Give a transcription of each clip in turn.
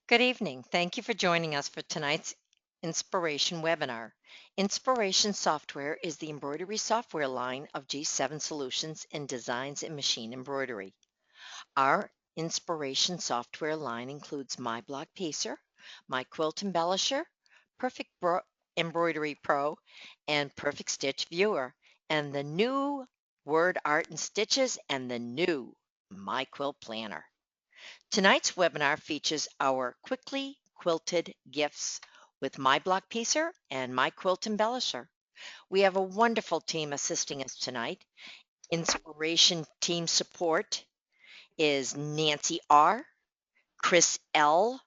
Good evening. Thank you for joining us for tonight's Inspiration webinar. Inspiration Software is the embroidery software line of G7 Solutions in Designs and Machine Embroidery. Our Inspiration software line includes My Block Piecer, My Quilt Embellisher, Perfect Embroidery Pro, and Perfect Stitch Viewer, and the new Word Art and Stitches and the new My Quilt Planner. Tonight's webinar features our quickly quilted gifts with My Block Piecer and My Quilt Embellisher. We have a wonderful team assisting us tonight. Inspiration team support is Nancy R., Chris L.,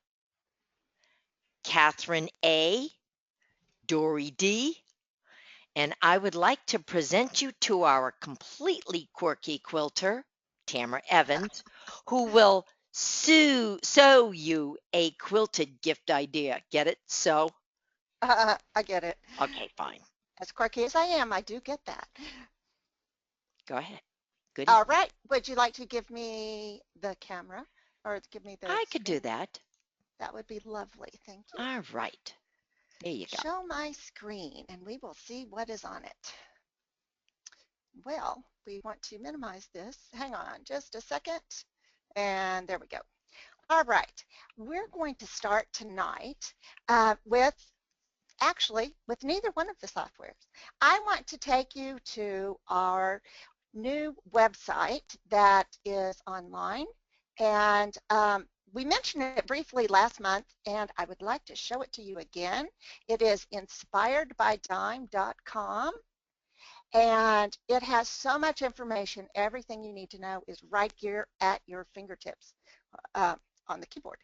Catherine A., Dory D., and I would like to present you to our completely quirky quilter, Tamara Evans, who will sew you a quilted gift idea. Get it? Sew? I get it. Okay, fine. As quirky as I am, I do get that. Go ahead. Good All evening. right. Would you like to give me the camera or give me the I could do screen? that. That would be lovely. Thank you. All right. There you go. Show my screen and we will see what is on it. Well, we want to minimize this. Hang on just a second. And there we go. All right. We're going to start tonight with neither one of the softwares. I want to take you to our new website that is online, and we mentioned it briefly last month, and I would like to show it to you again. It is inspiredbydime.com, and it has so much information. Everything you need to know is right here at your fingertips on the keyboard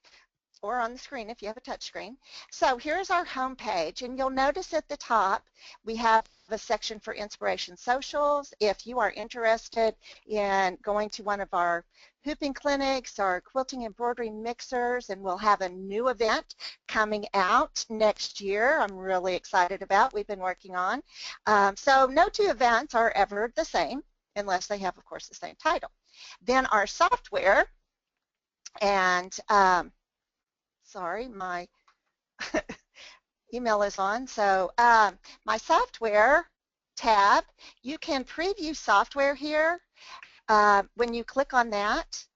or on the screen if you have a touch screen. So here's our home page, and you'll notice at the top we have a section for Inspiration Socials. If you are interested in going to one of our hooping clinics or quilting embroidery mixers, and we'll have a new event coming out next year I'm really excited about, we've been working on. So no two events are ever the same unless they have, of course, the same title. Then our software, and sorry, my email is on. So my software tab, you can preview software here. When you click on that,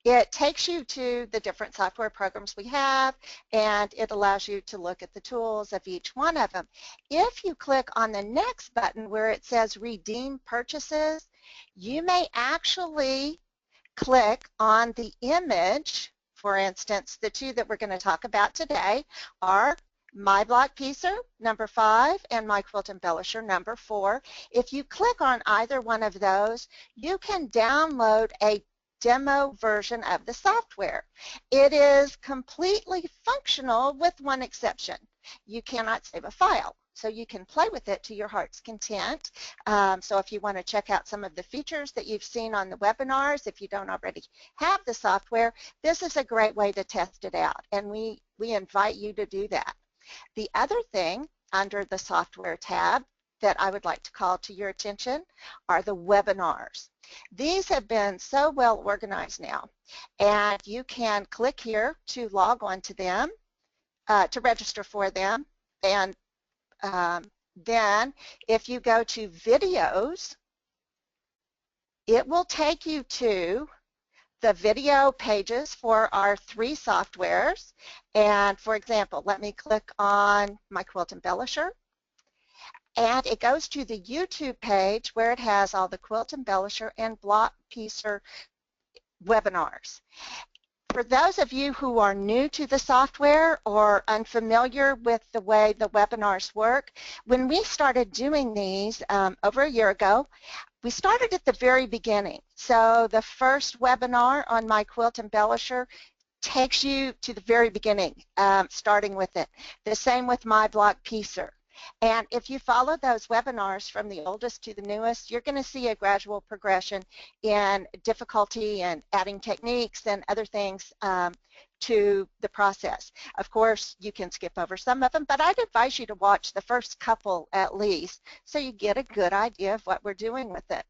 it takes you to the different software programs we have, and it allows you to look at the tools of each one of them. If you click on the next button where it says Redeem Purchases, you may actually click on the image. For instance, the two that we're going to talk about today are My Block Piecer, number 5, and My Quilt Embellisher, number 4. If you click on either one of those, you can download a demo version of the software. It is completely functional with one exception. You cannot save a file. So you can play with it to your heart's content. So if you want to check out some of the features that you've seen on the webinars, if you don't already have the software, this is a great way to test it out, and we invite you to do that. The other thing under the software tab that I would like to call to your attention are the webinars. These have been so well organized now, and you can click here to log on to them, to register for them, and then if you go to videos, it will take you to the video pages for our 3 softwares. And for example, let me click on My Quilt Embellisher, and it goes to the YouTube page where it has all the Quilt Embellisher and Block Piecer webinars. For those of you who are new to the software or unfamiliar with the way the webinars work, when we started doing these over a year ago, we started at the very beginning. So the first webinar on My Quilt Embellisher takes you to the very beginning, starting with it. The same with My Block Piecer. And if you follow those webinars from the oldest to the newest, you're going to see a gradual progression in difficulty and adding techniques and other things to the process. Of course, you can skip over some of them, but I'd advise you to watch the first couple at least so you get a good idea of what we're doing with it.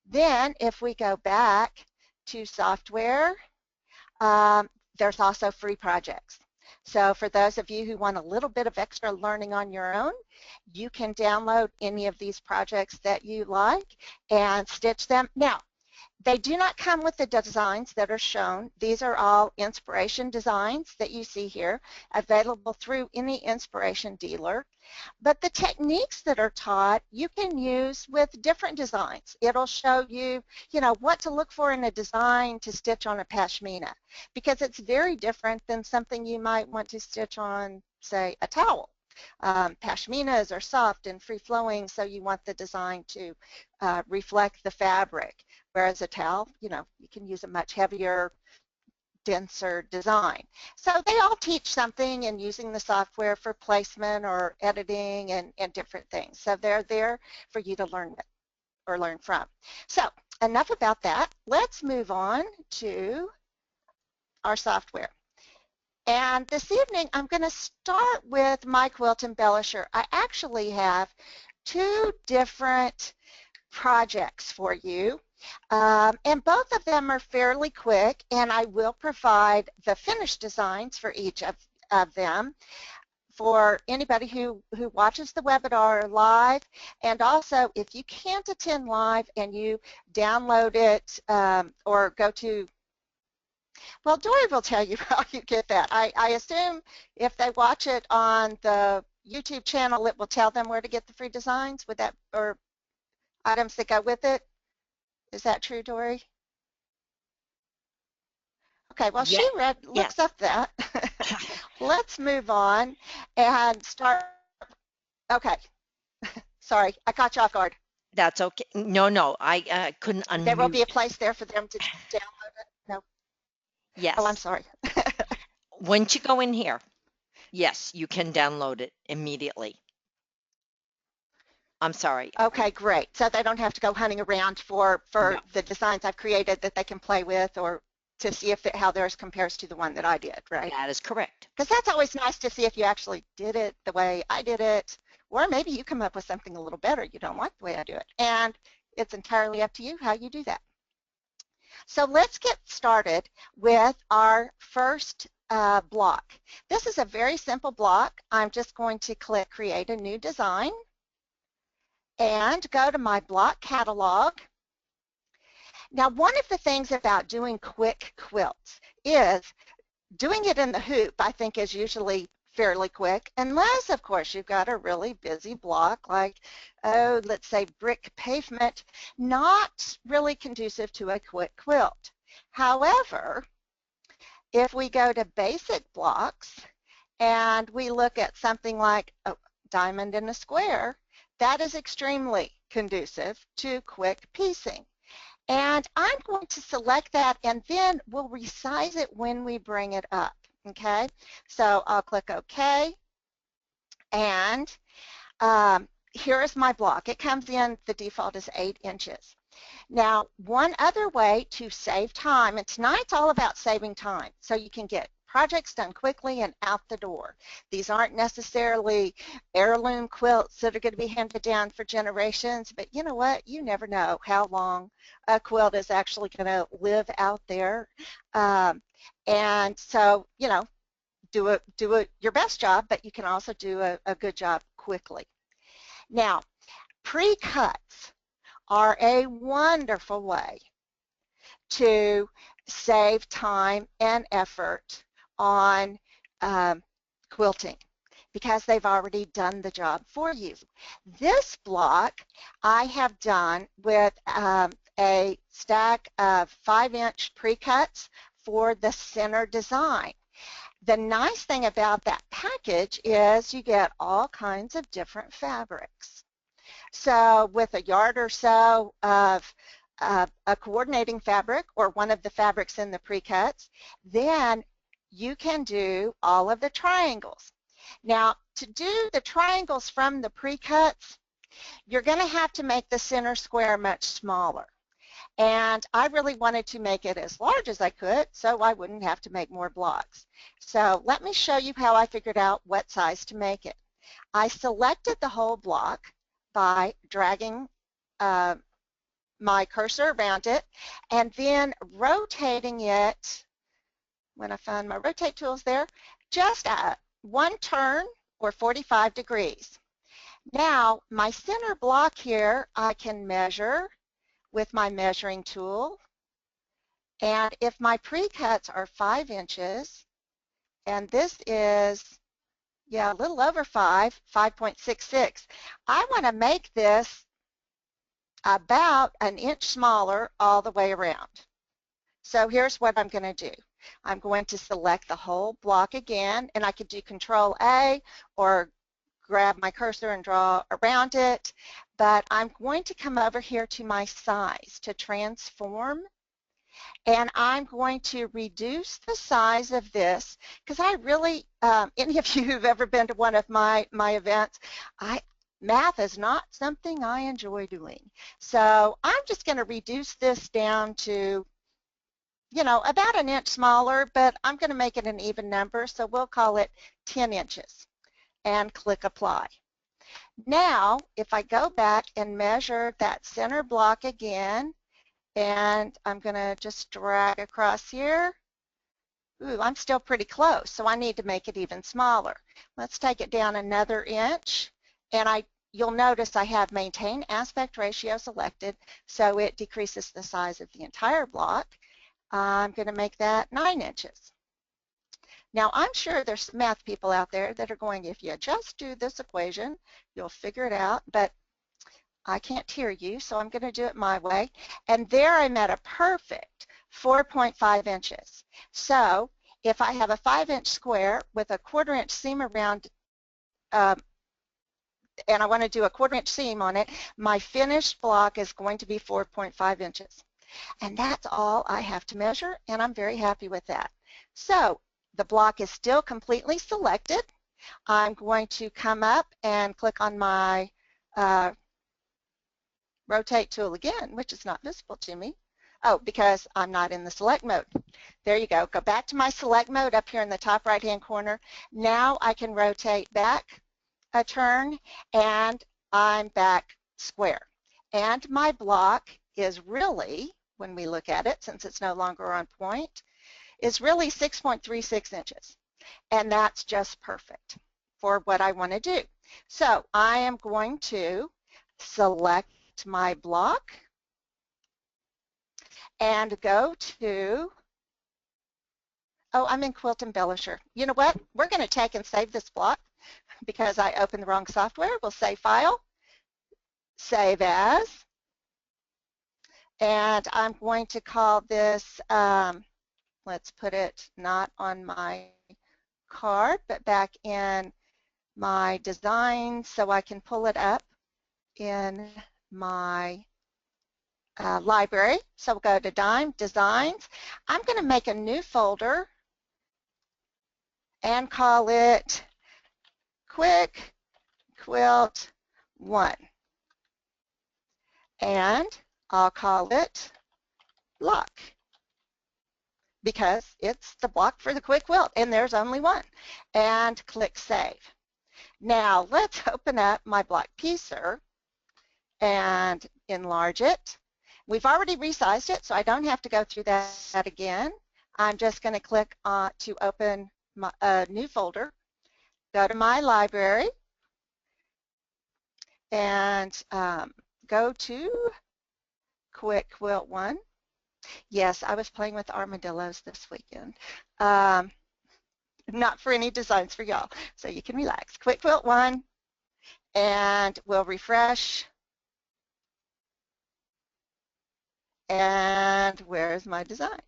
Then if we go back to software, there's also free projects. So for those of you who want a little bit of extra learning on your own, you can download any of these projects that you like and stitch them. Now, they do not come with the designs that are shown. These are all inspiration designs that you see here, available through any inspiration dealer. But the techniques that are taught, you can use with different designs. It'll show you, what to look for in a design to stitch on a pashmina, because it's very different than something you might want to stitch on, say, a towel. Pashminas are soft and free-flowing, so you want the design to reflect the fabric, whereas a towel, you can use a much heavier, denser design. So they all teach something in using the software for placement or editing and different things. So they're there for you to learn with or learn from. So enough about that. Let's move on to our software. And this evening, I'm going to start with my Quilt Embellisher. I actually have two different projects for you, and both of them are fairly quick, and I will provide the finished designs for each of them for anybody who watches the webinar live. And also, if you can't attend live and you download it or go to, well, Dory will tell you how you get that. I assume if they watch it on the YouTube channel, it will tell them where to get the free designs with that, or items that go with it. Is that true, Dory? Okay, well, Yeah, she yes, looks up that. Let's move on and start. Okay, sorry, I caught you off guard. that's okay. No, I couldn't There will be a unmute. place there for them to download it. No. Oh, I'm Yes, sorry. once you go in here, yes, you can download it immediately. I'm sorry. Okay, great. So they don't have to go hunting around for No, the designs I've created that they can play with, or to see if how theirs compares to the one that I did, right? that is correct. Because that's always nice to see if you actually did it the way I did it, or maybe you come up with something a little better. You don't like the way I do it. And it's entirely up to you how you do that. So let's get started with our first block. This is a very simple block. I'm just going to click Create a New Design and go to my block catalog. Now, one of the things about doing quick quilts is doing it in the hoop, I think, is usually fairly quick, unless, of course, you've got a really busy block like, oh, let's say brick pavement, not really conducive to a quick quilt. However, if we go to basic blocks and we look at something like a diamond and a square, that is extremely conducive to quick piecing. And I'm going to select that, and then we'll resize it when we bring it up, okay? So I'll click OK, and here is my block. It comes in, the default is 8 inches. Now, one other way to save time, and tonight's all about saving time, so you can get projects done quickly and out the door. These aren't necessarily heirloom quilts that are going to be handed down for generations, but you know what? You never know how long a quilt is actually going to live out there. And so, do your best job, but you can also do a good job quickly. Now, pre-cuts are a wonderful way to save time and effort on quilting because they've already done the job for you. This block I have done with a stack of 5-inch pre-cuts for the center design. The nice thing about that package is you get all kinds of different fabrics. So with a yard or so of a coordinating fabric or one of the fabrics in the pre-cuts, then you can do all of the triangles. Now, to do the triangles from the pre-cuts, you're going to have to make the center square much smaller. And I really wanted to make it as large as I could so I wouldn't have to make more blocks. So let me show you how I figured out what size to make it. I selected the whole block by dragging my cursor around it and then rotating it when I find my rotate tools there, just one turn or 45 degrees. Now, my center block here, I can measure with my measuring tool. And if my pre-cuts are 5 inches, and this is, yeah, a little over 5.66, I want to make this about an inch smaller all the way around. So here's what I'm going to do. I'm going to select the whole block again, and I could do Control A or grab my cursor and draw around it, but I'm going to come over here to my size to transform, and I'm going to reduce the size of this because I really, any of you who've ever been to one of my events, math is not something I enjoy doing. So I'm just going to reduce this down to, you know, about an inch smaller, but I'm going to make it an even number, so we'll call it 10 inches and click Apply. Now, if I go back and measure that center block again, and I'm going to just drag across here, ooh, I'm still pretty close, so I need to make it even smaller. Let's take it down another inch, and you'll notice I have Maintain Aspect Ratio selected, so it decreases the size of the entire block. I'm going to make that 9 inches. Now, I'm sure there's math people out there that are going, if you just do this equation, you'll figure it out, but I can't hear you, so I'm going to do it my way. And there I'm at a perfect 4.5 inches. So if I have a 5-inch square with a 1/4 inch seam around, and I want to do a 1/4 inch seam on it, my finished block is going to be 4.5 inches. And that's all I have to measure, and I'm very happy with that. So the block is still completely selected. I'm going to come up and click on my rotate tool again, which is not visible to me. Oh, because I'm not in the select mode. There you go. Go back to my select mode up here in the top right-hand corner. Now I can rotate back a turn, and I'm back square. And my block is really, when we look at it, since it's no longer on point, is really 6.36 inches. And that's just perfect for what I want to do. So I am going to select my block and go to, oh, I'm in Quilt Embellisher. You know what? We're going to take and save this block because I opened the wrong software. We'll save file, save as, and I'm going to call this, let's put it not on my card, but back in my design so I can pull it up in my library. So we'll go to Designs. I'm going to make a new folder and call it Quick Quilt 1. And I'll call it Block because it's the block for the quick quilt and there's only one. And click Save. Now let's open up my block piecer and enlarge it. We've already resized it, so I don't have to go through that again. I'm just going to click on to open a new folder, go to my library, and go to Quick Quilt 1. Yes, I was playing with armadillos this weekend. Not for any designs for y'all, so you can relax. Quick Quilt 1, and we'll refresh. And where's my design?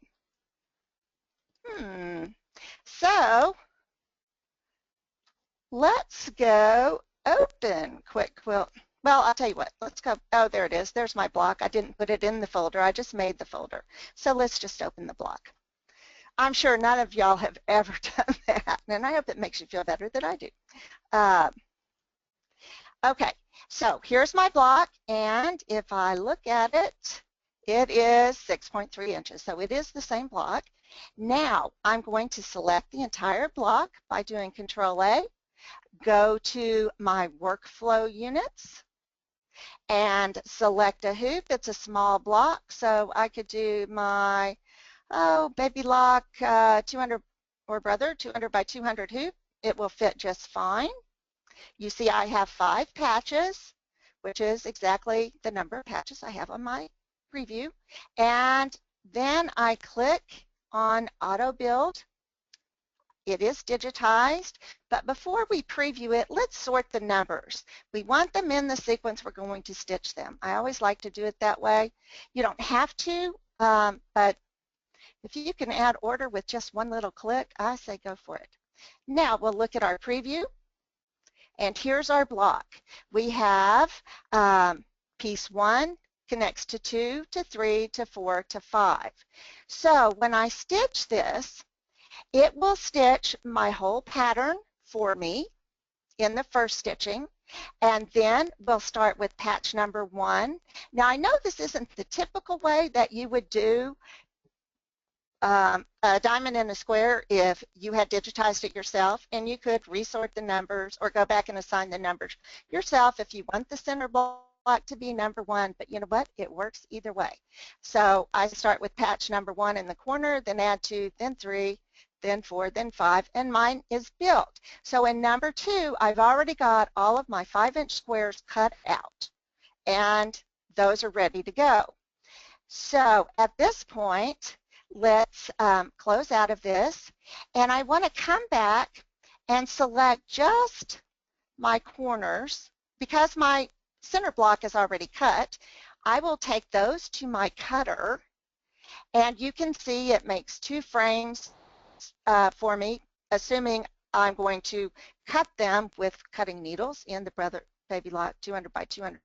So let's go open Quick Quilt. Well, I'll tell you what, let's go, oh, there it is. There's my block. I didn't put it in the folder. I just made the folder. So let's just open the block. I'm sure none of y'all have ever done that, and I hope it makes you feel better than I do. Okay, so here's my block, and if I look at it, it is 6.3 inches, so it is the same block. Now, I'm going to select the entire block by doing Control A, go to my workflow units, and select a hoop. It's a small block, so I could do my baby lock 200 or brother 200 by 200 hoop, it will fit just fine. You see I have 5 patches, which is exactly the number of patches I have on my preview. And then I click on Auto Build. It is digitized, but before we preview it, let's sort the numbers. We want them in the sequence we're going to stitch them. I always like to do it that way. You don't have to, but if you can add order with just one little click, I say go for it. Now we'll look at our preview, and here's our block. We have piece 1 connects to 2, to 3, to 4, to 5. So when I stitch this, it will stitch my whole pattern for me in the first stitching, and then we'll start with patch number 1. Now I know this isn't the typical way that you would do a diamond in a square if you had digitized it yourself, and you could resort the numbers or go back and assign the numbers yourself if you want the center block to be number 1, but you know what? It works either way. So I start with patch number 1 in the corner, then add 2, then 3, then 4, then 5, and mine is built. So in number 2, I've already got all of my 5-inch squares cut out, and those are ready to go. So at this point, let's close out of this, and I want to come back and select just my corners. Because my center block is already cut, I will take those to my cutter, and you can see it makes 2 frames for me, assuming I'm going to cut them with cutting needles in the baby lock 200 by 200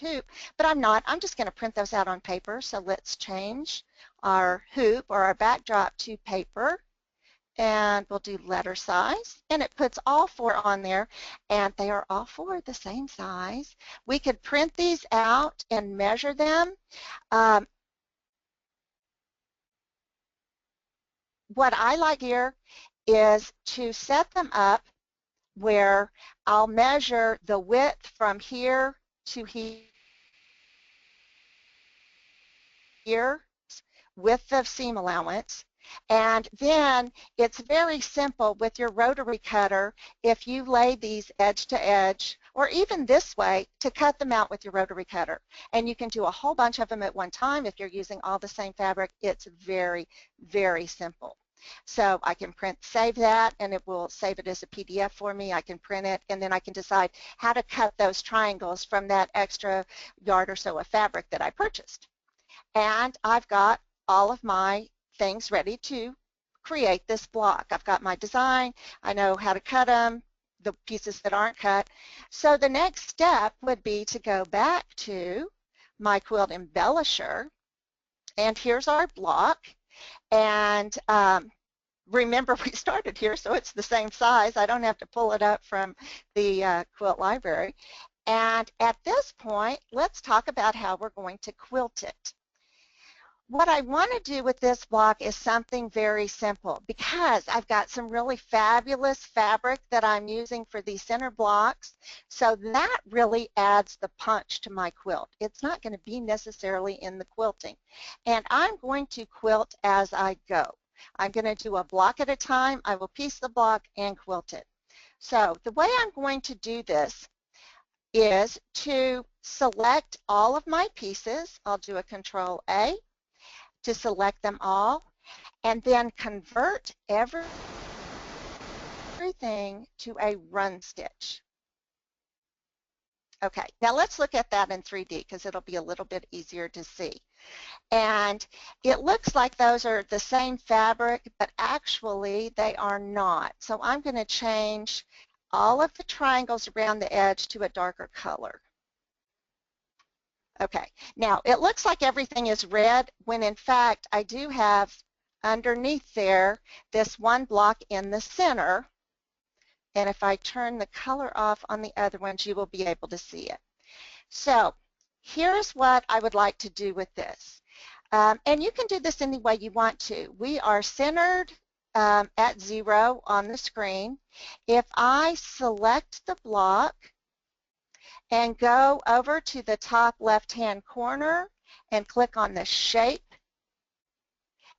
hoop, but I'm not. I'm just going to print those out on paper. So let's change our hoop or our backdrop to paper, and we'll do letter size, and it puts all 4 on there, and they are all 4 the same size. We could print these out and measure them. What I like here is to set them up where I'll measure the width from here to here with the seam allowance, and then it's very simple with your rotary cutter if you lay these edge to edge or even this way to cut them out with your rotary cutter, and you can do a whole bunch of them at one time if you're using all the same fabric. It's very, very simple. So I can save that, and it will save it as a PDF for me. I can print it, and then I can decide how to cut those triangles from that extra yard or so of fabric that I purchased. And I've got all of my things ready to create this block. I've got my design. I know how to cut them, the pieces that aren't cut. So the next step would be to go back to my quilt embellisher, and here's our block. And remember, we started here, so it's the same size. I don't have to pull it up from the quilt library. And at this point, let's talk about how we're going to quilt it. What I want to do with this block is something very simple, because I've got some really fabulous fabric that I'm using for these center blocks, so that really adds the punch to my quilt. It's not going to be necessarily in the quilting, and I'm going to quilt as I go. I'm going to do a block at a time. I will piece the block and quilt it. So the way I'm going to do this is to select all of my pieces. I'll do a Control A to select them all, and then convert everything to a run stitch. Okay, now let's look at that in 3D because it'll be a little bit easier to see. And it looks like those are the same fabric, but actually they are not. So I'm going to change all of the triangles around the edge to a darker color. Okay, now it looks like everything is red when in fact I do have underneath there this one block in the center, and if I turn the color off on the other ones you will be able to see it. So here's what I would like to do with this, and you can do this any way you want to. We are centered at 0 on the screen. If I select the block and go over to the top left-hand corner and click on the shape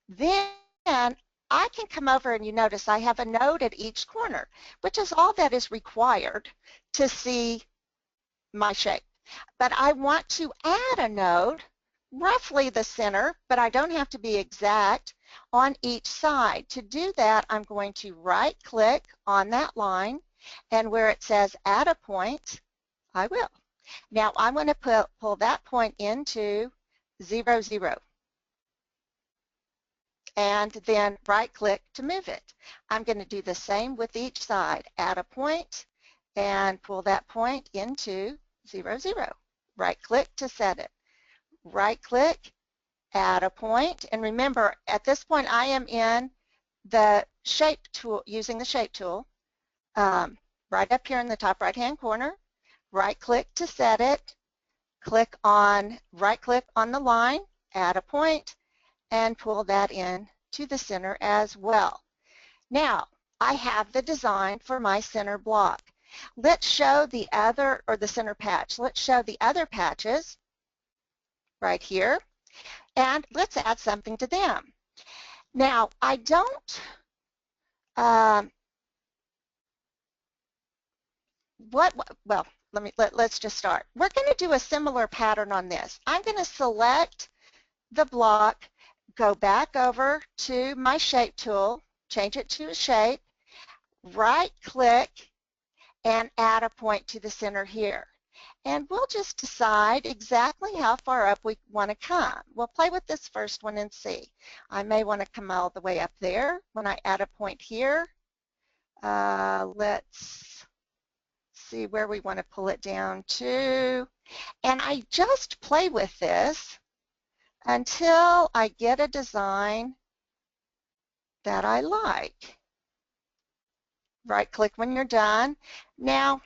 Then I can come over and you notice I have a node at each corner, which is all that is required to see my shape. But I want to add a node, roughly the center, but I don't have to be exact, on each side. To do that, I'm going to right-click on that line, and where it says add a point, I will. Now I'm going to pull that point into 0, 0, and then right-click to move it. I'm going to do the same with each side. Add a point and pull that point into 0, 0. Right-click to set it. Right-click, add a point, and remember, at this point I am in the shape tool, using the shape tool, right up here in the top right-hand corner. Right-click to set it. Right-click on the line, add a point, and pull that in to the center as well. Now, I have the design for my center block. Let's show the other, or the center patch. Let's show the other patches right here, and let's add something to them. Now, I don't, well, let's just start. We're going to do a similar pattern on this. I'm going to select the block, go back over to my shape tool, change it to a shape, right-click, and add a point to the center here. And we'll just decide exactly how far up we want to come. We'll play with this first one and see. I may want to come all the way up there when I add a point here. Let's see where we want to pull it down to. And I just play with this until I get a design that I like. Right-click when you're done. Now,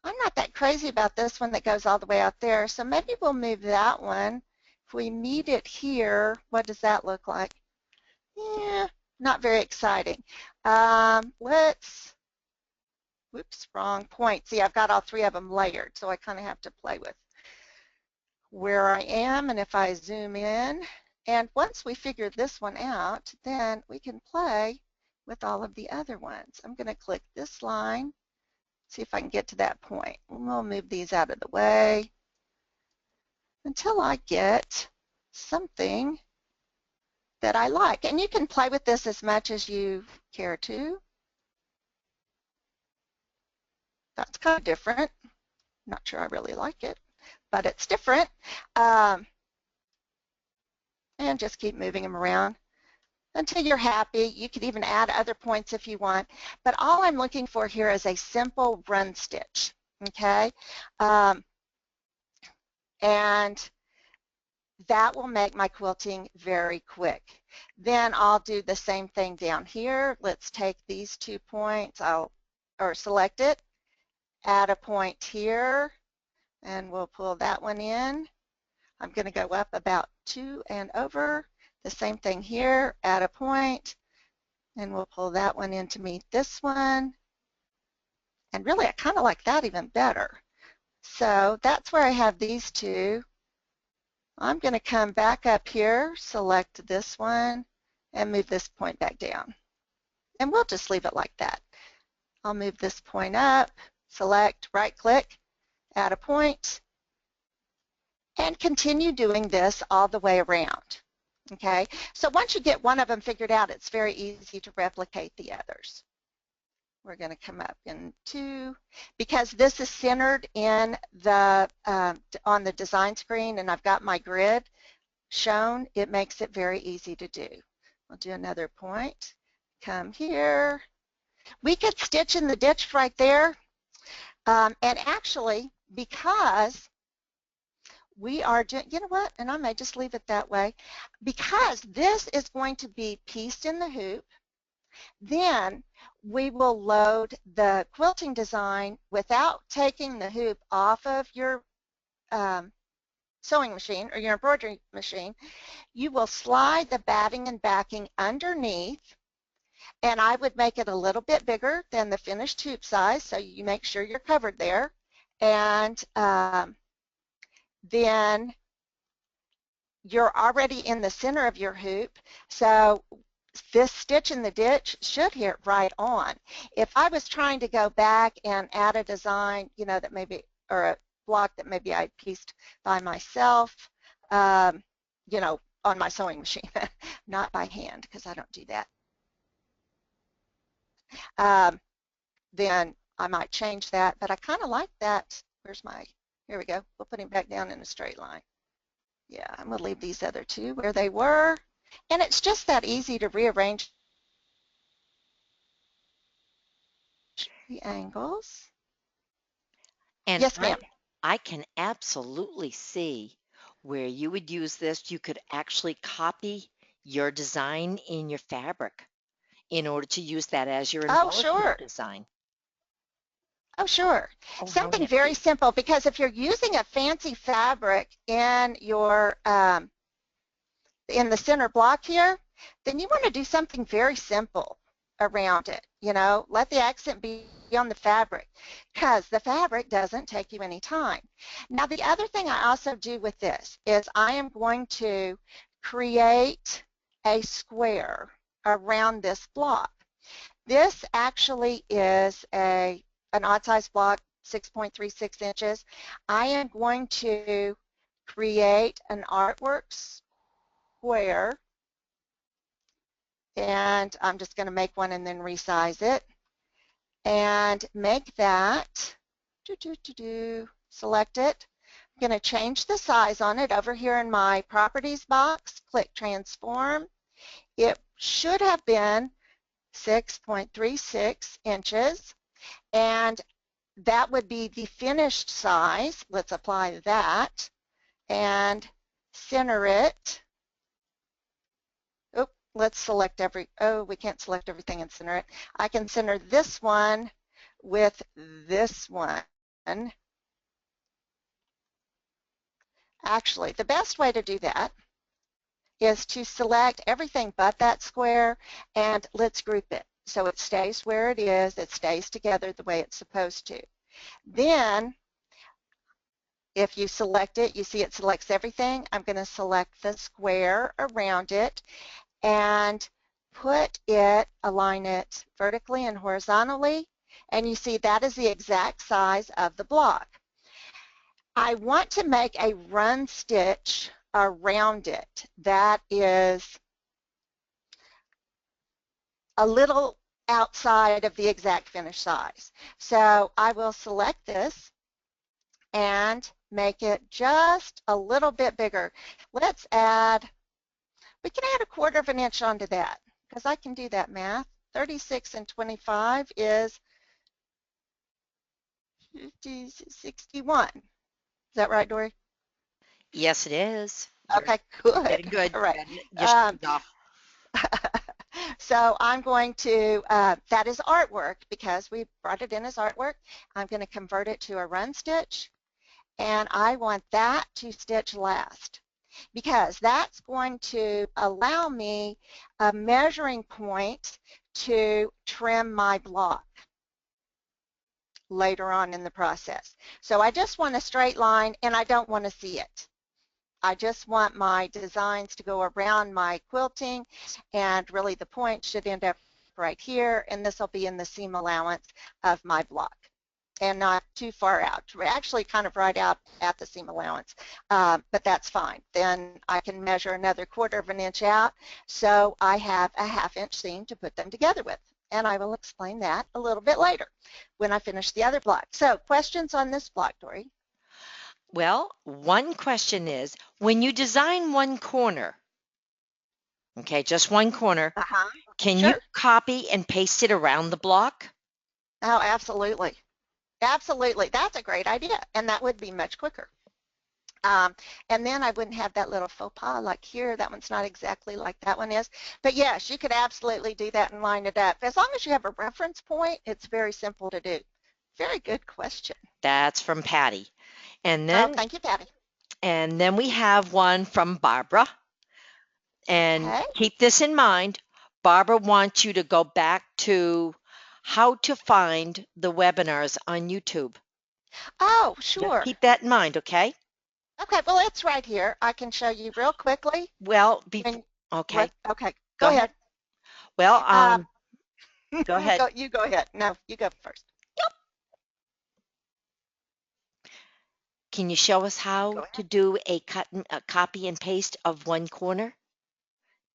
I'm not that crazy about this one that goes all the way out there, so maybe we'll move that one. If we meet it here, what does that look like? Yeah, not very exciting. Whoops, wrong point. See, I've got all three of them layered, so I kind of have to play with where I am, and if I zoom in, and once we figure this one out, then we can play with all of the other ones. I'm going to click this line, see if I can get to that point. We'll move these out of the way until I get something that I like. And you can play with this as much as you care to. That's kind of different. Not sure I really like it, but it's different. And just keep moving them around until you're happy. You could even add other points if you want, but all I'm looking for here is a simple run stitch, okay? And that will make my quilting very quick. Then I'll do the same thing down here. Let's take these 2 points, select it, add a point here, and we'll pull that one in. I'm going to go up about 2 and over. The same thing here, add a point, and we'll pull that one in to meet this one. And really, I kind of like that even better. So that's where I have these two. I'm going to come back up here, select this one, and move this point back down. And we'll just leave it like that. I'll move this point up, select, right-click, add a point, and continue doing this all the way around. Okay, so once you get one of them figured out, it's very easy to replicate the others. We're going to come up into, because this is centered in the on the design screen and I've got my grid shown, it makes it very easy to do. We'll do another point, come here. We could stitch in the ditch right there, and actually because we are doing, you know what, and I may just leave it that way, because this is going to be pieced in the hoop, then we will load the quilting design without taking the hoop off of your sewing machine or your embroidery machine. You will slide the batting and backing underneath, and I would make it a little bit bigger than the finished hoop size, so you make sure you're covered there. And then you're already in the center of your hoop, so this stitch in the ditch should hit right on. If I was trying to go back and add a design, that maybe, or a block that maybe I pieced by myself, um, on my sewing machine, not by hand, because I don't do that, um, then I might change that, but I kind of like that. Here we go. We'll put him back down in a straight line. Yeah, I'm going to leave these other two where they were. And it's just that easy to rearrange the angles. And Yes, ma'am. I can absolutely see where you would use this. You could actually copy your design in your fabric in order to use that as your Oh, embellishment sure. design. Oh, sure. Oh, how Something very nifty. simple, because if you're using a fancy fabric in your in the center block here, then you want to do something very simple around it. Let the accent be on the fabric, because the fabric doesn't take you any time. Now, the other thing I also do with this is I am going to create a square around this block. This actually is an odd size block, 6.36 inches. I am going to create an artwork square, and I'm just going to make one and then resize it and make that, select it. I'm going to change the size on it over here in my properties box, click transform. It should have been 6.36 inches, and that would be the finished size. Let's apply that and center it. Let's select we can't select everything and center it. I can center this one with this one. Actually, the best way to do that is to select everything but that square, and let's group it so it stays where it is, it stays together the way it's supposed to. Then, if you select it, you see it selects everything. I'm going to select the square around it and align it vertically and horizontally, and you see that is the exact size of the block. I want to make a run stitch around it that is a little outside of the exact finished size. So I will select this and make it just a little bit bigger. We can add 1/4 of an inch onto that, because I can do that math. 36 and 25 is 50, 61. Is that right, Dory? Yes, it is. Okay, You're good. getting good. All right. Getting your Um, shoes off. so I'm going to, that is artwork because we brought it in as artwork. I'm going to convert it to a run stitch, and I want that to stitch last, because that's going to allow me a measuring point to trim my block later on in the process. So I just want a straight line, and I don't want to see it. I just want my designs to go around my quilting, and really the point should end up right here, and this will be in the seam allowance of my block and not too far out. We're actually kind of right out at the seam allowance, but that's fine. Then I can measure another 1/4 of an inch out, so I have a 1/2 inch seam to put them together with. And I will explain that a little bit later when I finish the other block. So questions on this block, Dory? Well, one question is, when you design one corner, okay, just one corner, Uh-huh. can you Sure. copy and paste it around the block? Oh, absolutely. Absolutely. That's a great idea, and that would be much quicker. And then I wouldn't have that little faux pas like here. That one's not exactly like that one is. But yes, you could absolutely do that and line it up. As long as you have a reference point, it's very simple to do. Very good question. That's from Patty. And Oh, then thank you, Patty. we have one from Barbara. And Okay. keep this in mind. Barbara wants you to go back to how to find the webinars on YouTube. Oh, Just sure. keep that in mind, okay? Okay, well, it's right here. I can show you real quickly. Well, When okay, what? Okay, go go ahead. ahead. Well, Uh, go ahead. you go ahead. No, you go first. Can you show us Go how to ahead. do a copy and paste of one corner?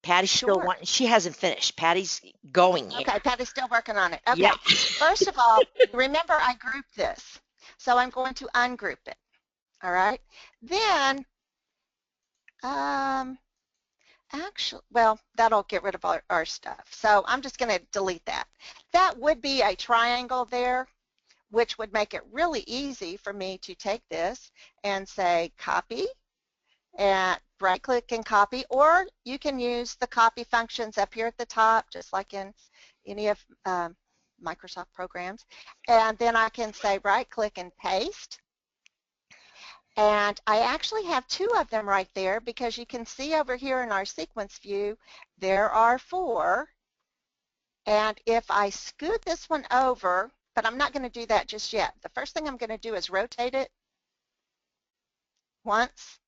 Patty's still Sure. wanting, she hasn't finished. Patty's going here. Okay, Patty's still working on it. Yeah. Okay, first of all, remember I grouped this. So I'm going to ungroup it. All right. Then, um, actually, well, that'll get rid of our stuff. So I'm just going to delete that. That would be a triangle there, which would make it really easy for me to take this and say copy and right click and copy, or you can use the copy functions up here at the top, just like in any of Microsoft programs. And then I can say right click and paste. And I actually have two of them right there because you can see over here in our sequence view, there are four. And if I scoot this one over, but I'm not going to do that just yet. The first thing I'm going to do is rotate it once,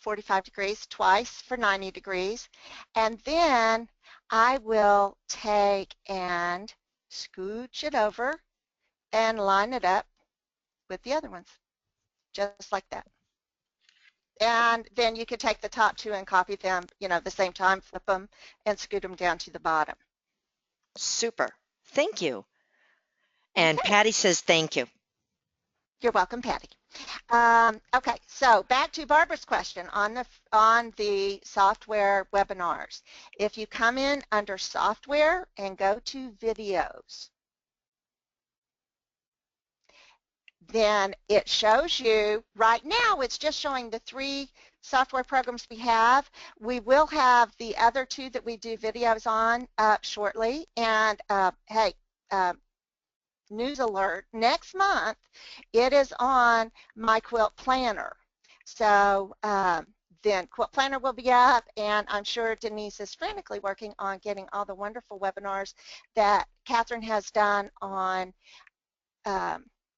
45 degrees, twice for 90 degrees, and then I will take and scooch it over and line it up with the other ones, just like that. And then you could take the top two and copy them, the same time, flip them, and scoot them down to the bottom. Super. Thank you. And Okay, Patty says thank you. you're welcome, Patty. Okay, so back to Barbara's question on the software webinars. If you come in under software and go to videos, then it shows you, right now it's just showing the 3 software programs we have. We will have the other 2 that we do videos on shortly. And hey, news alert, next month it is on my Quilt Planner. So then Quilt Planner will be up, and I'm sure Denise is frantically working on getting all the wonderful webinars that Catherine has done on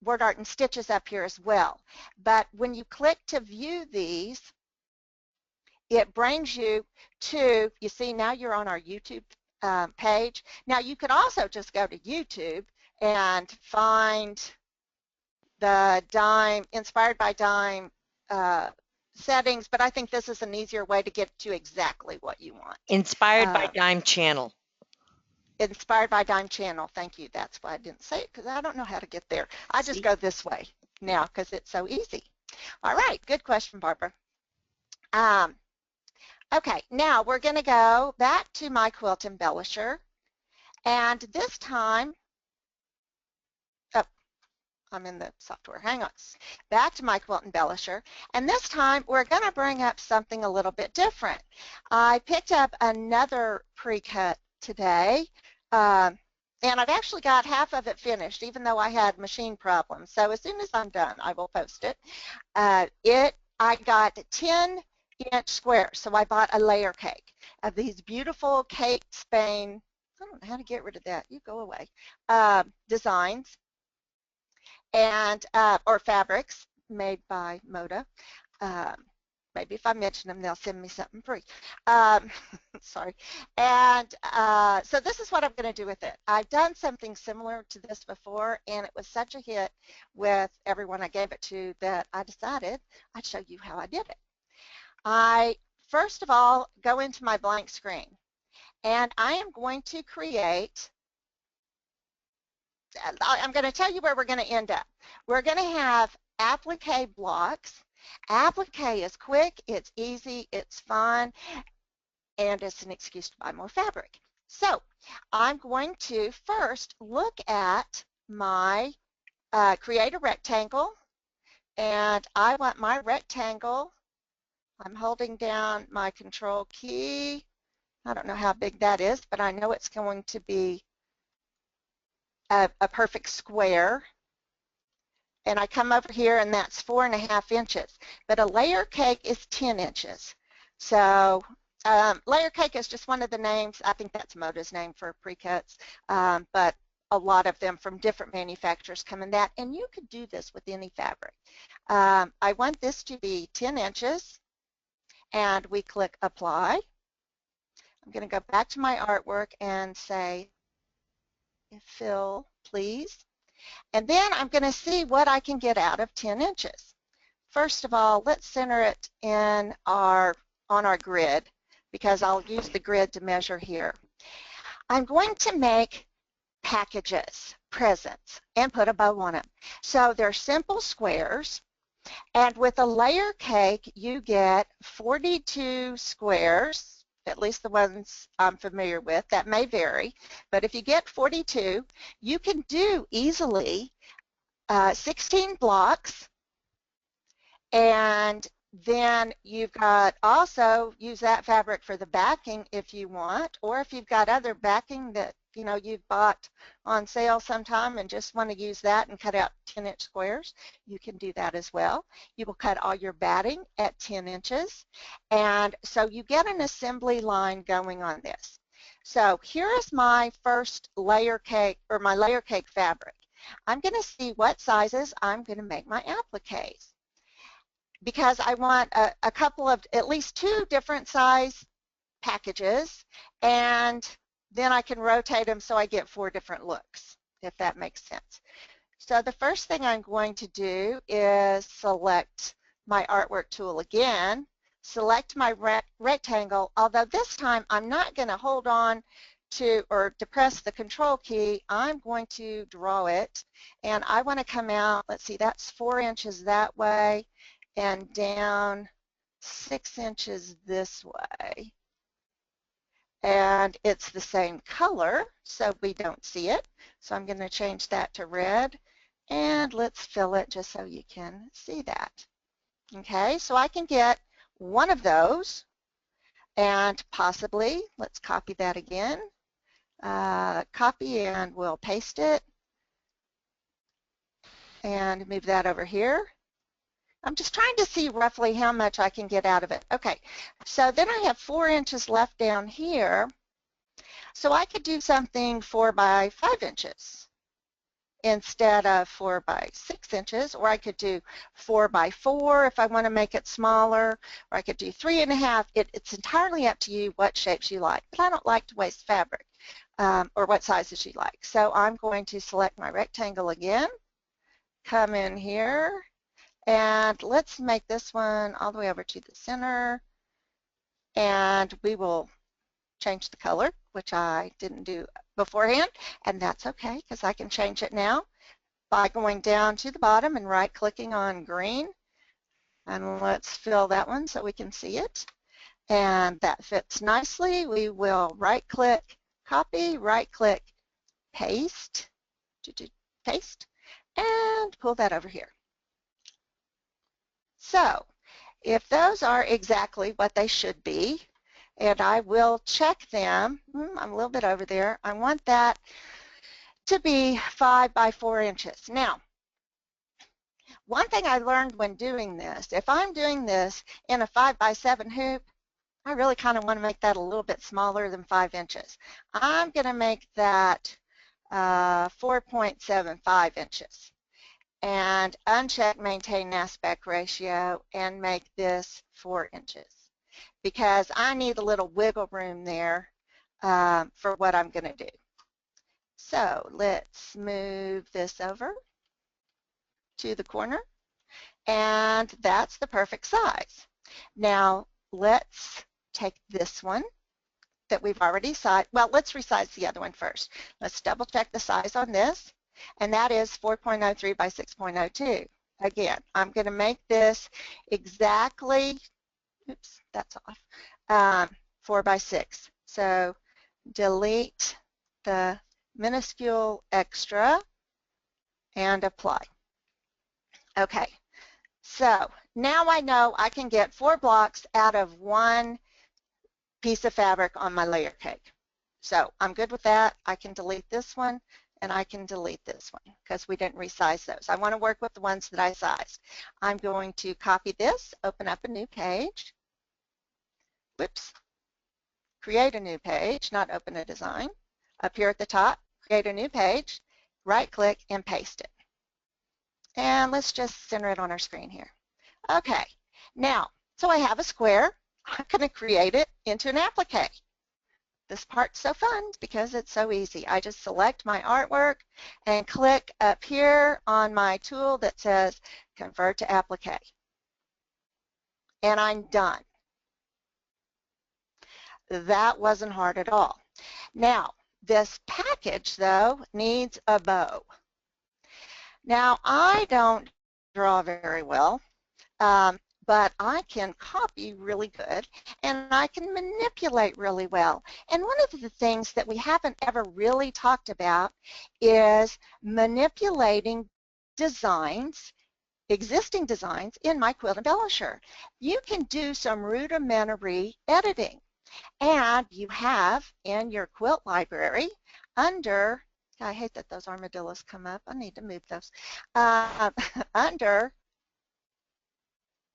word art and stitches up here as well. But when you click to view these, it brings you to, you see now you're on our YouTube page. Now you could also just go to YouTube and find the dime, inspired by dime settings, but I think this is an easier way to get to exactly what you want. Inspired by Dime Channel. Inspired by Dime Channel, thank you. That's why I didn't say it, because I don't know how to get there. I just go this way now because it's so easy. All right, good question, Barbara. Okay, now we're going to go back to my quilt embellisher, and this time, oh, I'm in the software, hang on. Back to my quilt embellisher, and this time we're going to bring up something a little bit different. I picked up another pre-cut today, and I've actually got half of it finished, even though I had machine problems. So as soon as I'm done, I will post it. I got 10-inch squares, so I bought a layer cake of these beautiful Kate Spain, I don't know how to get rid of that, you go away, designs and or fabrics made by Moda. Maybe if I mention them, they'll send me something free. Sorry. And so this is what I'm going to do with it. I've done something similar to this before, and it was such a hit with everyone I gave it to that I decided I'd show you how I did it. I, first of all, go into my blank screen, and I am going to create, I'm going to tell you where we're going to end up. We're going to have applique blocks. Applique is quick, it's easy, it's fun, and it's an excuse to buy more fabric. So I'm going to first look at my create a rectangle, and I want my rectangle, I'm holding down my control key. I don't know how big that is, but I know it's going to be a perfect square. And I come over here, and that's 4.5 inches. But a layer cake is 10 inches. So layer cake is just one of the names. I think that's Moda's name for pre-cuts. But a lot of them from different manufacturers come in that, and you could do this with any fabric. I want this to be 10 inches, and we click apply. I'm going to go back to my artwork and say fill, please. And then I'm going to see what I can get out of 10 inches. First of all, let's center it in on our grid, because I'll use the grid to measure here. I'm going to make packages, presents, and put a bow on them. So they're simple squares, and with a layer cake you get 42 squares, at least the ones I'm familiar with. That may vary, but if you get 42, you can do easily 16 blocks, and then you've got also use that fabric for the backing if you want, or if you've got other backing that you've bought on sale sometime and just want to use that and cut out 10-inch squares, you can do that as well. You will cut all your batting at 10 inches, and so you get an assembly line going on this. So here is my first layer cake, or my layer cake fabric. I'm going to see what sizes I'm going to make my appliques, because I want a couple of, at least 2 different size packages, and then I can rotate them so I get 4 different looks, if that makes sense. So the first thing I'm going to do is select my artwork tool again, select my rectangle, although this time I'm not going to hold on to or depress the control key. I'm going to draw it, and I want to come out, let's see, that's 4 inches that way, and down 6 inches this way. And it's the same color, so we don't see it. So I'm going to change that to red, and let's fill it just so you can see that. Okay, so I can get one of those, and possibly, let's copy that again. Copy, and we'll paste it, and move that over here. I'm just trying to see roughly how much I can get out of it. Okay, so then I have 4 inches left down here, so I could do something 4 by 5 inches instead of 4 by 6 inches, or I could do 4 by 4 if I want to make it smaller, or I could do 3.5. It's entirely up to you what shapes you like, but I don't like to waste fabric, or what sizes you like. So I'm going to select my rectangle again, come in here, and let's make this one all the way over to the center, and we will change the color, which I didn't do beforehand, and that's okay because I can change it now by going down to the bottom and right-clicking on green, and let's fill that one so we can see it, and that fits nicely. We will right-click, copy, right-click, paste, paste, and pull that over here. So if those are exactly what they should be, and I will check them, I'm a little bit over there, I want that to be 5 by 4 inches. Now, one thing I learned when doing this, if I'm doing this in a 5 by 7 hoop, I really kind of want to make that a little bit smaller than 5 inches. I'm going to make that 4.75 inches. And uncheck maintain aspect ratio and make this 4 inches, because I need a little wiggle room there for what I'm going to do. So let's move this over to the corner, and that's the perfect size. Now let's take this one that we've already sized. Well, let's resize the other one first. Let's double check the size on this, and that is 4.03 by 6.02. Again, I'm going to make this exactly, oops, that's off, 4 by 6. So delete the minuscule extra and apply. Okay, so now I know I can get 4 blocks out of 1 piece of fabric on my layer cake. So I'm good with that. I can delete this one, and I can delete this one because we didn't resize those. I want to work with the ones that I sized. I'm going to copy this, open up a new page. Whoops. Create a new page, not open a design. Up here at the top, create a new page, right click and paste it. And let's just center it on our screen here. Okay, now, so I have a square. I'm going to create it into an applique. This part's so fun because it's so easy. I just select my artwork and click up here on my tool that says Convert to Applique. And I'm done. That wasn't hard at all. Now, this package, though, needs a bow. Now, I don't draw very well, but I can copy really good, and I can manipulate really well. And one of the things that we haven't ever really talked about is manipulating designs, existing designs in my Quilt Embellisher. You can do some rudimentary editing, and you have in your quilt library under, I hate that those armadillos come up, I need to move those, under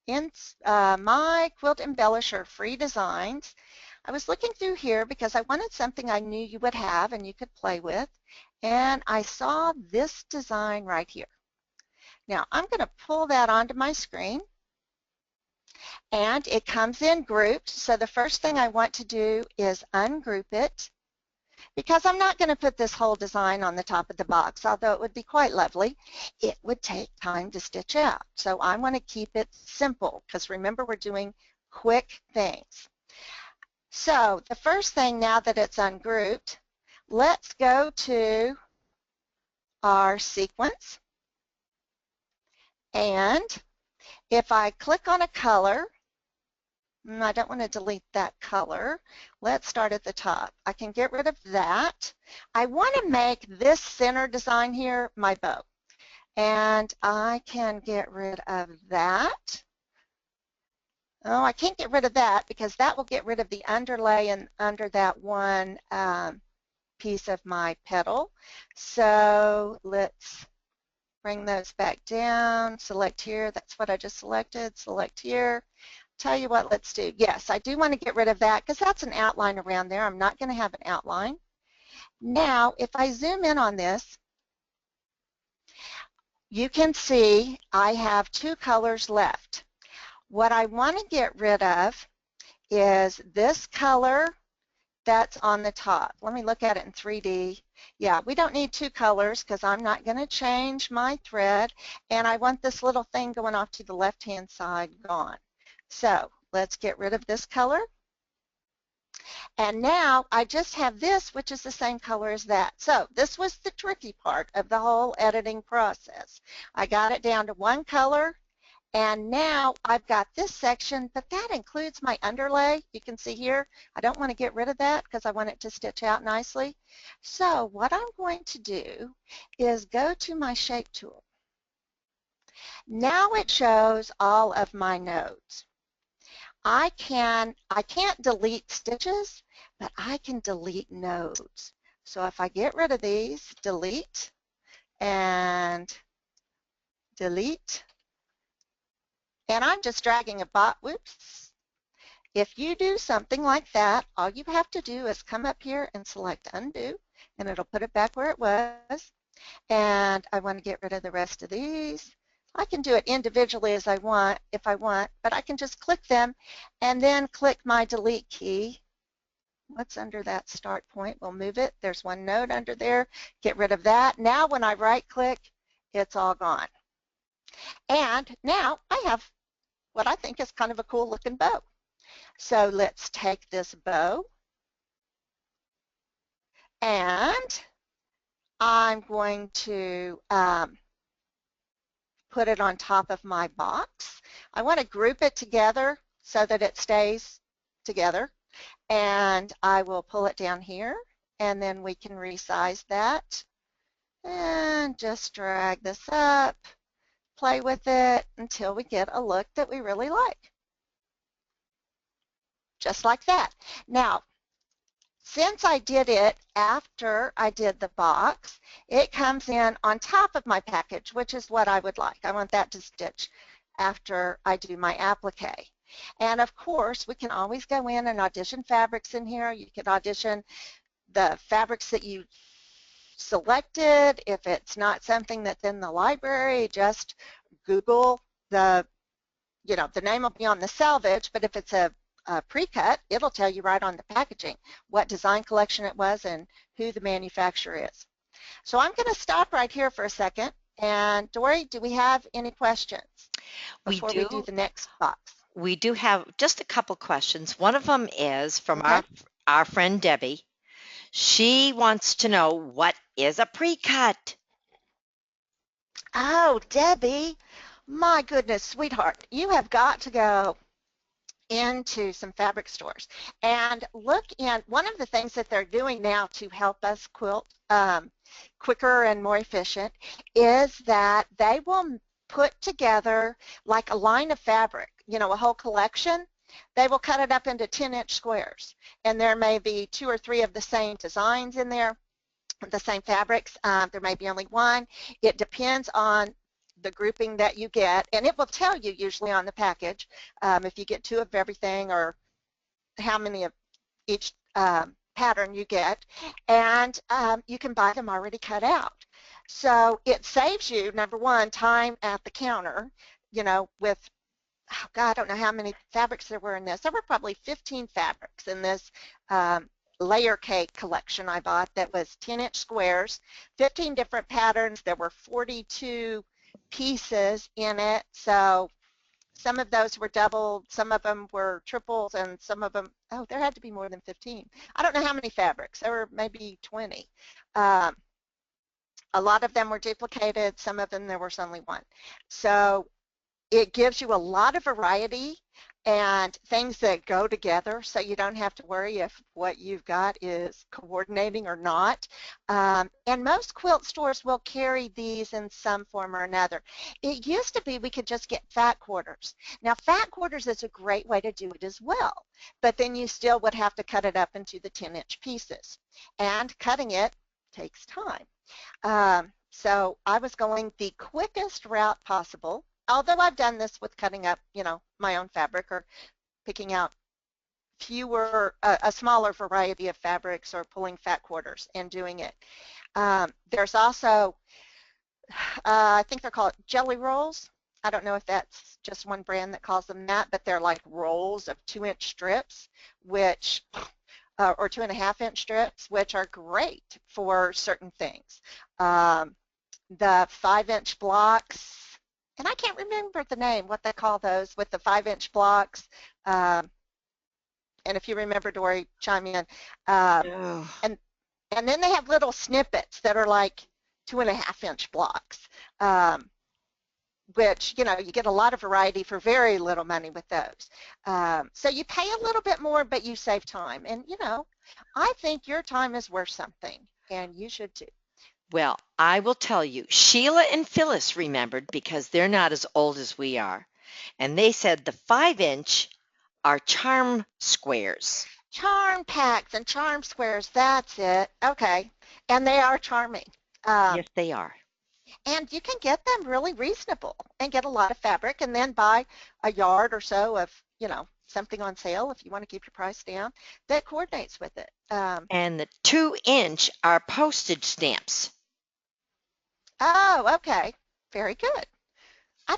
in my Quilt Embellisher free designs. I was looking through here because I wanted something I knew you would have and you could play with, and I saw this design right here. Now I'm going to pull that onto my screen, and it comes in grouped. So the first thing I want to do is ungroup it, because I'm not going to put this whole design on the top of the box, although it would be quite lovely. It would take time to stitch out. So I want to keep it simple, because remember, we're doing quick things. So the first thing, now that it's ungrouped, let's go to our sequence. And if I click on a color, I don't want to delete that color. Let's start at the top. I can get rid of that. I want to make this center design here my bow. And I can get rid of that. Oh, I can't get rid of that because that will get rid of the underlay and under that one piece of my petal. So let's bring those back down. Select here. That's what I just selected. Select here. Tell you what, let's do. Yes, I do want to get rid of that because that's an outline around there. I'm not going to have an outline. Now, if I zoom in on this, you can see I have two colors left. What I want to get rid of is this color that's on the top. Let me look at it in 3D. Yeah, we don't need two colors because I'm not going to change my thread, and I want this little thing going off to the left-hand side gone. So let's get rid of this color. And now I just have this, which is the same color as that. So this was the tricky part of the whole editing process. I got it down to one color, and now I've got this section, but that includes my underlay. You can see here, I don't want to get rid of that because I want it to stitch out nicely. So what I'm going to do is go to my shape tool. Now it shows all of my nodes. I can't delete stitches, but I can delete nodes. So if I get rid of these, delete, and delete, and I'm just dragging a box, whoops. If you do something like that, all you have to do is come up here and select undo, and it'll put it back where it was. And I want to get rid of the rest of these. I can do it individually as I want, if I want, but I can just click them and then click my delete key. What's under that start point? We'll move it. There's one node under there. Get rid of that. Now when I right click, it's all gone. And now I have what I think is kind of a cool looking bow. So let's take this bow, and I'm going to put it on top of my box. I want to group it together so that it stays together, and I will pull it down here, and then we can resize that and just drag this up, play with it until we get a look that we really like. Just like that. Now, since I did it after I did the box, it comes in on top of my package, which is what I would like. I want that to stitch after I do my applique. And of course, we can always go in and audition fabrics in here. You can audition the fabrics that you selected. If it's not something that's in the library, just Google the, the name will be on the selvage, but if it's a pre-cut, it'll tell you right on the packaging what design collection it was and who the manufacturer is. So I'm going to stop right here for a second. And Dory, do we have any questions We before we do do. the next box? We do have just a couple questions. One of them is from Okay. our friend Debbie. She wants to know, what is a pre-cut? Oh, Debbie, my goodness, sweetheart, you have got to go into some fabric stores and look in. One of the things that they're doing now to help us quilt quicker and more efficient is that they will put together like a line of fabric, a whole collection. They will cut it up into 10-inch squares, and there may be 2 or 3 of the same designs in there, the same fabrics. There may be only one. It depends on the grouping that you get, and it will tell you usually on the package if you get 2 of everything or how many of each pattern you get, and you can buy them already cut out. So it saves you, number one, time at the counter, with, oh God, I don't know how many fabrics there were in this. There were probably 15 fabrics in this layer cake collection I bought that was 10-inch squares, 15 different patterns. There were 42 pieces in it, so some of those were doubled, some of them were triples, and some of them, oh, there had to be more than 15. I don't know how many fabrics. There were maybe 20. A lot of them were duplicated. Some of them there was only one. So it gives you a lot of variety and things that go together, so you don't have to worry if what you've got is coordinating or not. And most quilt stores will carry these in some form or another. It used to be we could just get fat quarters. Now, fat quarters is a great way to do it as well, but then you still would have to cut it up into the 10-inch pieces, and cutting it takes time. So I was going the quickest route possible, although I've done this with cutting up, my own fabric or picking out a smaller variety of fabrics or pulling fat quarters and doing it. There's also, I think they're called jelly rolls. I don't know if that's just one brand that calls them that, but they're like rolls of 2-inch strips, which or 2.5-inch strips, which are great for certain things. The 5-inch blocks, and I can't remember the name, what they call those with the 5-inch blocks. And if you remember, Dory, chime in. Oh. And then they have little snippets that are like 2.5-inch blocks, which, you get a lot of variety for very little money with those. So you pay a little bit more, but you save time. And, I think your time is worth something, and you should too. Well, I will tell you, Sheila and Phyllis remembered because they're not as old as we are. And they said the 5-inch are charm squares. Charm packs and charm squares, that's it. Okay. And they are charming. Yes, they are. And you can get them really reasonable and get a lot of fabric and then buy a yard or so of, something on sale if you want to keep your price down that coordinates with it. And the 2-inch are postage stamps. Oh, okay. Very good. I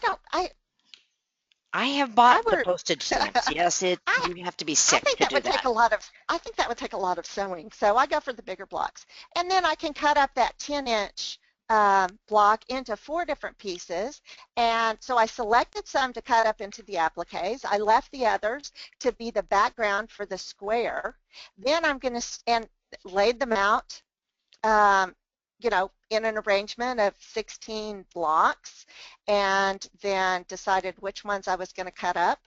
have I bought the would, postage stamps. Yes, I, you have to be I sick think to that do would take that. a lot of, I think that would take a lot of sewing. So I go for the bigger blocks. And then I can cut up that 10-inch block into 4 different pieces. And so I selected some to cut up into the appliques. I left the others to be the background for the square. Then I'm going to, and laid them out, in an arrangement of 16 blocks, and then decided which ones I was going to cut up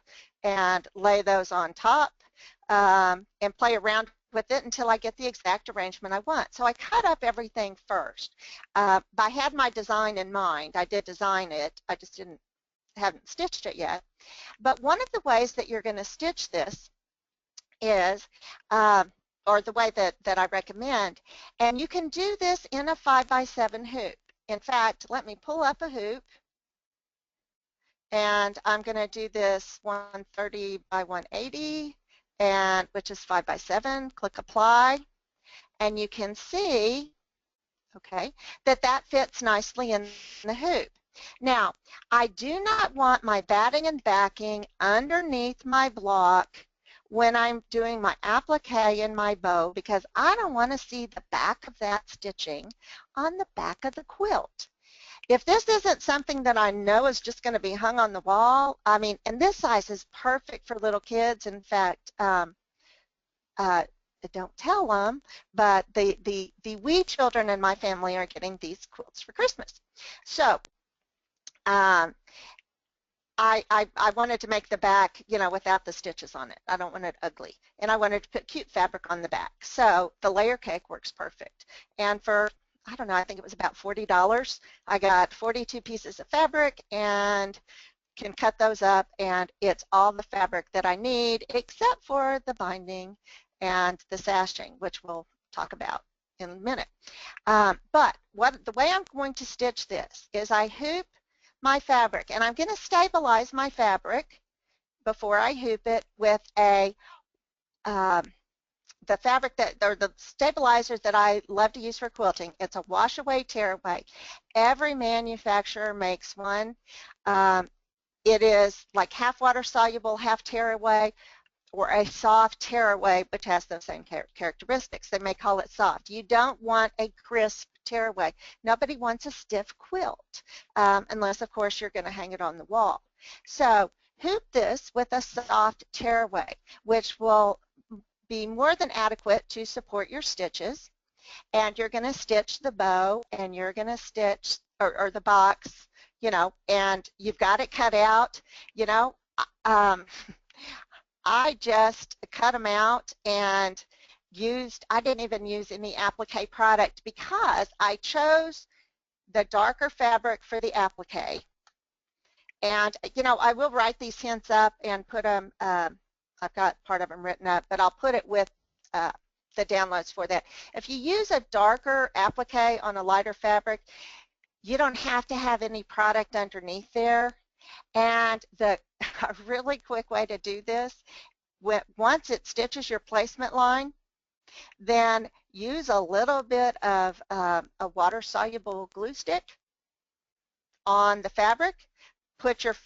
and lay those on top, and play around with it until I get the exact arrangement I want. So I cut up everything first. I had my design in mind. I did design it. I just haven't stitched it yet. But one of the ways that you're going to stitch this is, or the way that I recommend, and you can do this in a 5x7 hoop. In fact, let me pull up a hoop, and I'm going to do this 130 by 180, and which is 5x7. Click apply, and you can see, okay, that fits nicely in the hoop. Now, I do not want my batting and backing underneath my block when I'm doing my applique and my bow, because I don't want to see the back of that stitching on the back of the quilt. If this isn't something that I know is just going to be hung on the wall, I mean, and this size is perfect for little kids. In fact, uh, don't tell them, but the wee children in my family are getting these quilts for Christmas. So um, I wanted to make the back, you know, without the stitches on it. I don't want it ugly. And I wanted to put cute fabric on the back. So the layer cake works perfect. And for, I don't know, I think it was about $40, I got 42 pieces of fabric and can cut those up, and it's all the fabric that I need except for the binding and the sashing, which we'll talk about in a minute. But the way I'm going to stitch this is I hoop my fabric, and I'm going to stabilize my fabric before I hoop it with the fabric that, or the stabilizers that I love to use for quilting. It's a wash away, tear away. Every manufacturer makes one. It is like half water soluble, half tear away, or a soft tearaway, which has those same characteristics. They may call it soft. You don't want a crisp tearaway. Nobody wants a stiff quilt, unless, of course, you're going to hang it on the wall. So hoop this with a soft tearaway, which will be more than adequate to support your stitches. And you're going to stitch the bow, and you're going to stitch, or the box, you know, and you've got it cut out, you know. I just cut them out and I didn't even use any applique product because I chose the darker fabric for the applique. And, you know, I will write these hints up and put them, I've got part of them written up, but I'll put it with the downloads for that. If you use a darker applique on a lighter fabric, you don't have to have any product underneath there. And a really quick way to do this, once it stitches your placement line, then use a little bit of a water-soluble glue stick on the fabric. Put your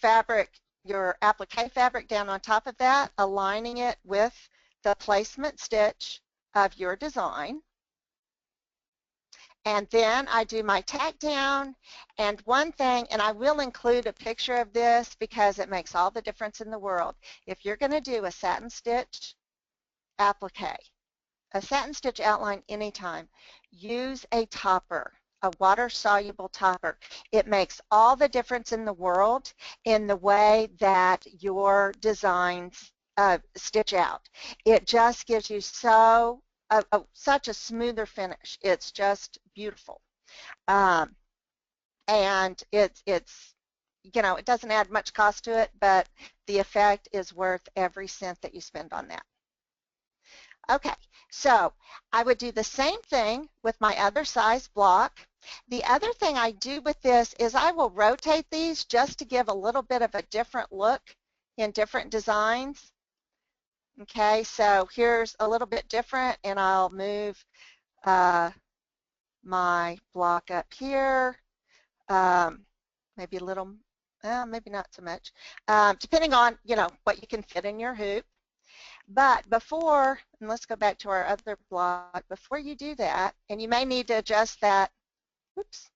applique fabric down on top of that, aligning it with the placement stitch of your design. And then I do my tack down, and one thing, and I will include a picture of this because it makes all the difference in the world. If you're going to do a satin stitch applique, a satin stitch outline anytime, use a topper, a water-soluble topper. It makes all the difference in the world in the way that your designs stitch out. It just gives you such a smoother finish. It's just beautiful. And it's you know, it doesn't add much cost to it, but the effect is worth every cent that you spend on that. Okay, so I would do the same thing with my other size block. The other thing I do with this is I will rotate these just to give a little bit of a different look in different designs. Okay, so here's a little bit different, and I'll move my block up here, maybe a little, maybe not so much, depending on, you know, what you can fit in your hoop. But before, and let's go back to our other block, before you do that, and you may need to adjust that, oops,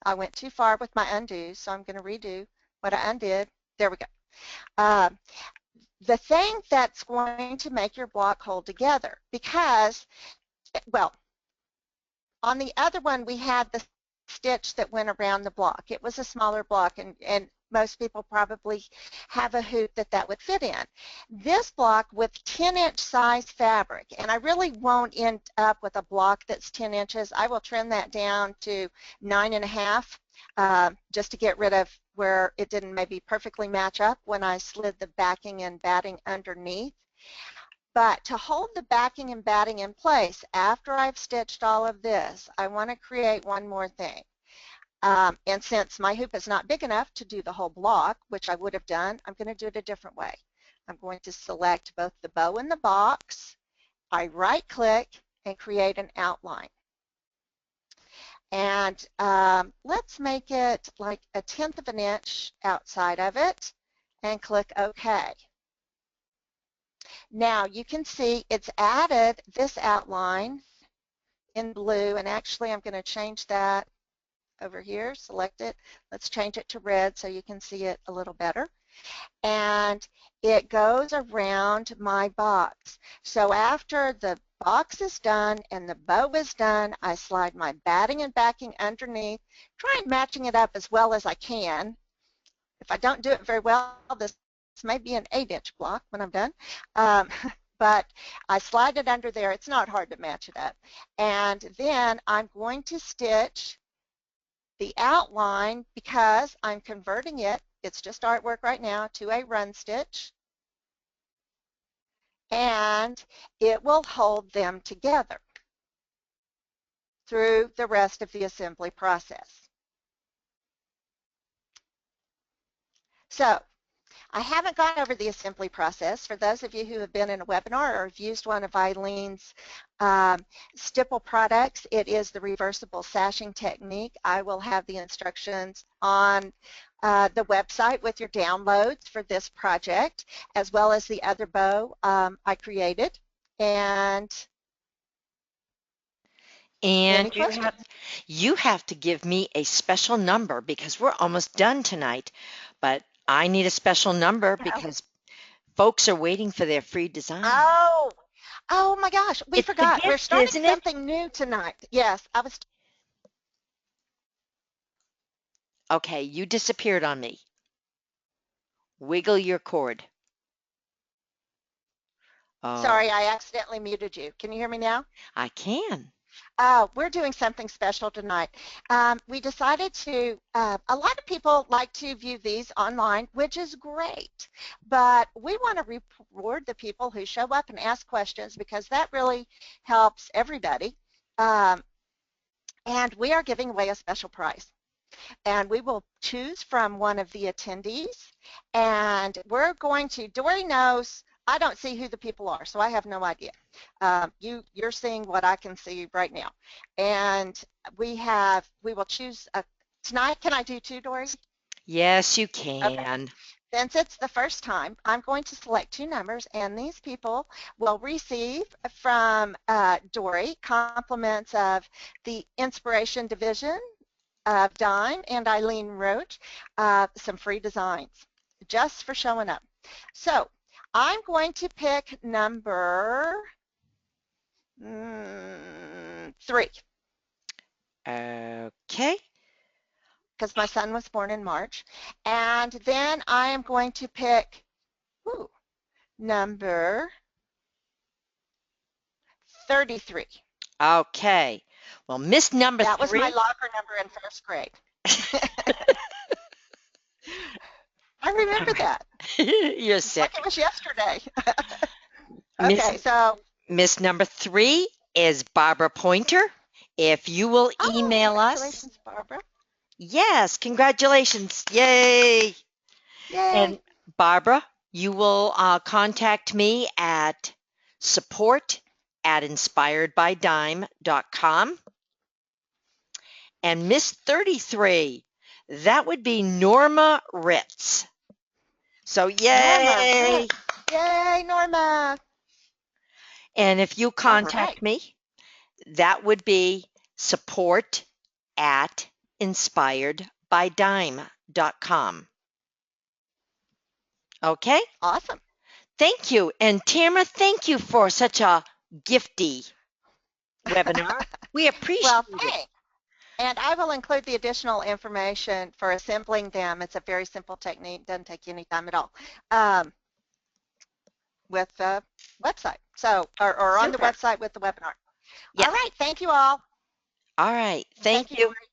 I went too far with my undo, so I'm going to redo what I undid. There we go. The thing that's going to make your block hold together, because, well, on the other one we had the stitch that went around the block. It was a smaller block, and most people probably have a hoop that would fit in. This block with 10-inch size fabric, and I really won't end up with a block that's 10 inches. I will trim that down to 9.5 just to get rid of where it didn't maybe perfectly match up when I slid the backing and batting underneath. But to hold the backing and batting in place after I've stitched all of this, I want to create one more thing. And since my hoop is not big enough to do the whole block, which I would have done, I'm going to do it a different way. I'm going to select both the bow and the box. I right-click and create an outline. And let's make it like 1/10 of an inch outside of it and click OK. Now you can see it's added this outline in blue, and actually I'm going to change that over here, select it. Let's change it to red so you can see it a little better. And it goes around my box. So after the box is done and the bow is done, I slide my batting and backing underneath, try and matching it up as well as I can. If I don't do it very well, this may be an 8-inch block when I'm done. But I slide it under there. It's not hard to match it up. And then I'm going to stitch the outline, because I'm converting it, it's just artwork right now, to a run stitch, and it will hold them together through the rest of the assembly process. So I haven't gone over the assembly process. For those of you who have been in a webinar or have used one of Eileen's stipple products, it is the reversible sashing technique. I will have the instructions on the website with your downloads for this project, as well as the other bow I created. And any And questions? you have to give me a special number because we're almost done tonight, but I need a special number because folks are waiting for their free design. Oh, oh my gosh, we It's the forgot. We're gift, starting isn't it? something new tonight. Yes, I was. Okay, you disappeared on me. Wiggle your cord. Oh, Sorry, I accidentally muted you. Can you hear me now? I can. We're doing something special tonight. We decided to, a lot of people like to view these online, which is great, but we want to reward the people who show up and ask questions, because that really helps everybody. And we are giving away a special prize. And we will choose from one of the attendees, and we're going to, Dory knows, I don't see who the people are, so I have no idea. You're seeing what I can see right now. And we will choose, tonight, can I do two, Dory? Yes, you Okay. can. Since it's the first time, I'm going to select two numbers, and these people will receive from Dory compliments of the Inspiration Division of Dime and Eileen Roach, some free designs just for showing up. So I'm going to pick number 3, Okay. because my son was born in March. And then I am going to pick number 33. Okay. Well, Miss number That was my 3. locker number in first grade. I remember that. You're It's like sick. it was yesterday. Miss Okay, so, Miss number 3 is Barbara Pointer. If you will oh, email us, congratulations, Barbara. yes, congratulations. Yay. Yay. And Barbara, you will contact me at support@inspiredbydime.com. And Miss 33, that would be Norma Ritz. So Norma yay. Ritz. Yay, Norma. And if you All right. contact me, that would be support@inspiredbydime.com. Okay? Awesome. Thank you. And Tamara, thank you for such a gifty webinar. We appreciate Well, it. thanks. And I will include the additional information for assembling them. It's a very simple technique. Doesn't take you any time at all. With the website. So, or on the Super. website with the webinar. All Yes. right. Thank you all. All right. Thank Thank you, you. Dory.